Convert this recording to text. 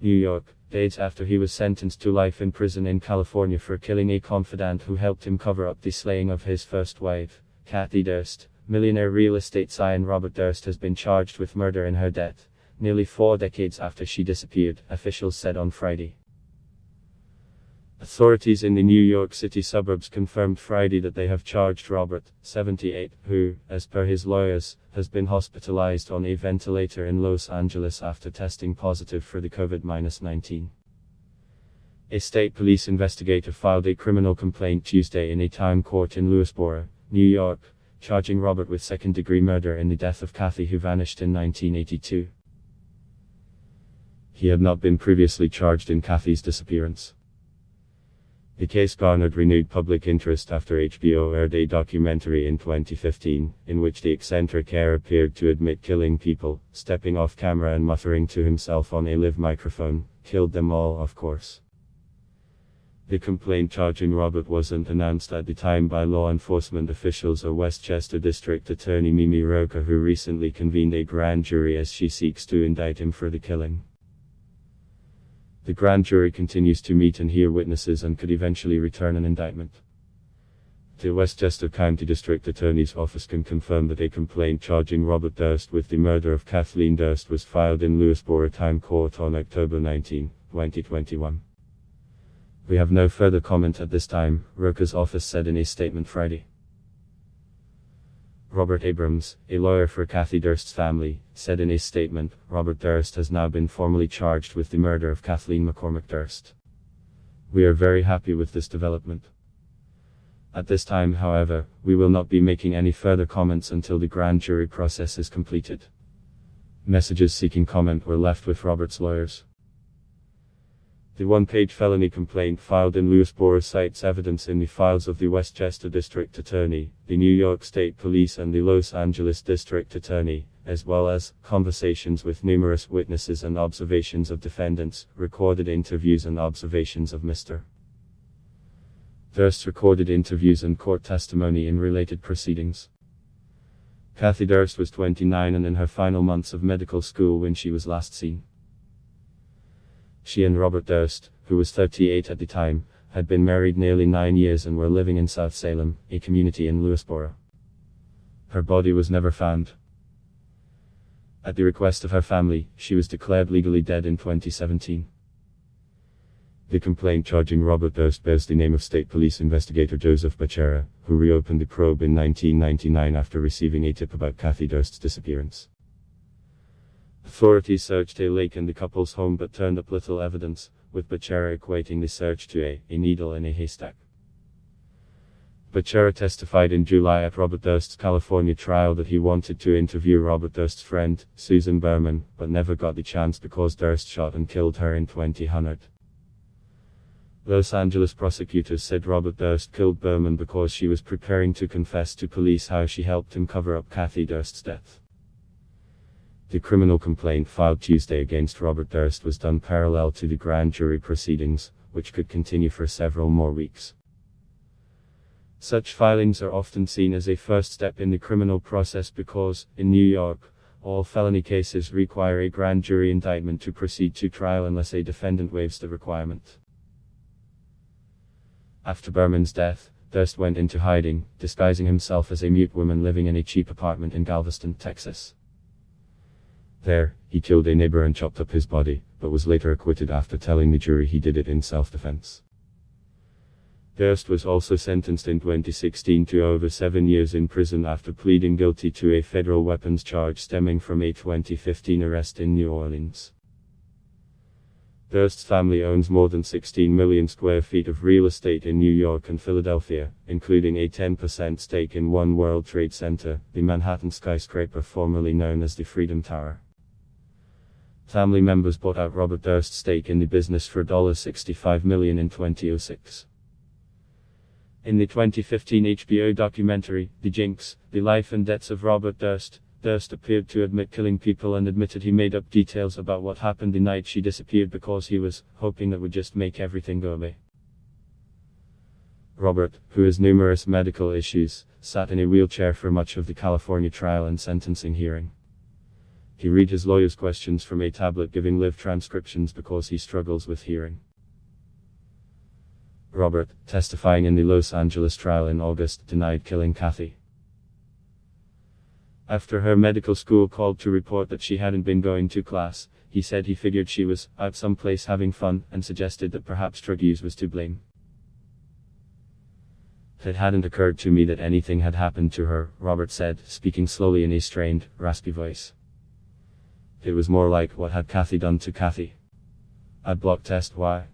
New York, days after he was sentenced to life in prison in California for killing a confidant who helped him cover up the slaying of his first wife, Kathie Durst. Millionaire real estate scion Robert Durst has been charged with murder in her death, nearly 4 decades after she disappeared, officials said on Friday. Authorities in the New York City suburbs confirmed Friday that they have charged Robert, 78, who, as per his lawyers, has been hospitalized on a ventilator in Los Angeles after testing positive for the COVID-19. A state police investigator filed a criminal complaint Tuesday in a town court in Lewisboro, New York, charging Robert with second-degree murder in the death of Kathie, who vanished in 1982. He had not been previously charged in Kathie's disappearance. The case garnered renewed public interest after HBO aired a documentary in 2015, in which the eccentric heir appeared to admit killing people, stepping off camera and muttering to himself on a live microphone, "Killed them all, of course." The complaint charging Robert wasn't announced at the time by law enforcement officials or Westchester District Attorney Mimi Rocha, who recently convened a grand jury as she seeks to indict him for the killing. The grand jury continues to meet and hear witnesses and could eventually return an indictment. The Westchester County District Attorney's Office can confirm that a complaint charging Robert Durst with the murder of Kathleen Durst was filed in Lewisboro Town Court on October 19, 2021. "We have no further comment at this time," Rocha's office said in a statement Friday. Robert Abrams, a lawyer for Kathie Durst's family, said in a statement, "Robert Durst has now been formally charged with the murder of Kathleen McCormick Durst. We are very happy with this development. At this time, however, we will not be making any further comments until the grand jury process is completed." Messages seeking comment were left with Robert's lawyers. The one-page felony complaint filed in Lewisboro cites evidence in the files of the Westchester District Attorney, the New York State Police and the Los Angeles District Attorney, as well as conversations with numerous witnesses and observations of defendants, recorded interviews and observations of Mr. Durst, recorded interviews and court testimony in related proceedings. Kathie Durst was 29 and in her final months of medical school when she was last seen. She and Robert Durst, who was 38 at the time, had been married nearly 9 years and were living in South Salem, a community in Lewisboro. Her body was never found. At the request of her family, she was declared legally dead in 2017. The complaint charging Robert Durst bears the name of State Police investigator Joseph Becerra, who reopened the probe in 1999 after receiving a tip about Kathie Durst's disappearance. Authorities searched a lake and the couple's home but turned up little evidence, with Becerra equating the search to a needle in a haystack. Becerra testified in July at Robert Durst's California trial that he wanted to interview Robert Durst's friend, Susan Berman, but never got the chance because Durst shot and killed her in 2000. Los Angeles prosecutors said Robert Durst killed Berman because she was preparing to confess to police how she helped him cover up Kathie Durst's death. The criminal complaint filed Tuesday against Robert Durst was done parallel to the grand jury proceedings, which could continue for several more weeks. Such filings are often seen as a first step in the criminal process because, in New York, all felony cases require a grand jury indictment to proceed to trial unless a defendant waives the requirement. After Berman's death, Durst went into hiding, disguising himself as a mute woman living in a cheap apartment in Galveston, Texas. There, he killed a neighbor and chopped up his body, but was later acquitted after telling the jury he did it in self-defense. Durst was also sentenced in 2016 to over 7 years in prison after pleading guilty to a federal weapons charge stemming from a 2015 arrest in New Orleans. Durst's family owns more than 16 million square feet of real estate in New York and Philadelphia, including a 10% stake in One World Trade Center, the Manhattan skyscraper formerly known as the Freedom Tower. Family members bought out Robert Durst's stake in the business for $65 million in 2006. In the 2015 HBO documentary, The Jinx, The Life and Deaths of Robert Durst, Durst appeared to admit killing people and admitted he made up details about what happened the night she disappeared because he was hoping that would just make everything go away. Robert, who has numerous medical issues, sat in a wheelchair for much of the California trial and sentencing hearing. He read his lawyer's questions from a tablet, giving live transcriptions because he struggles with hearing. Robert, testifying in the Los Angeles trial in August, denied killing Kathie. After her medical school called to report that she hadn't been going to class, he said he figured she was out someplace having fun, and suggested that perhaps drug use was to blame. It hadn't occurred to me that anything had happened to her, Robert said, speaking slowly in a strained, raspy voice. It was more like, what had Kathie done to Kathie? I'd block test why.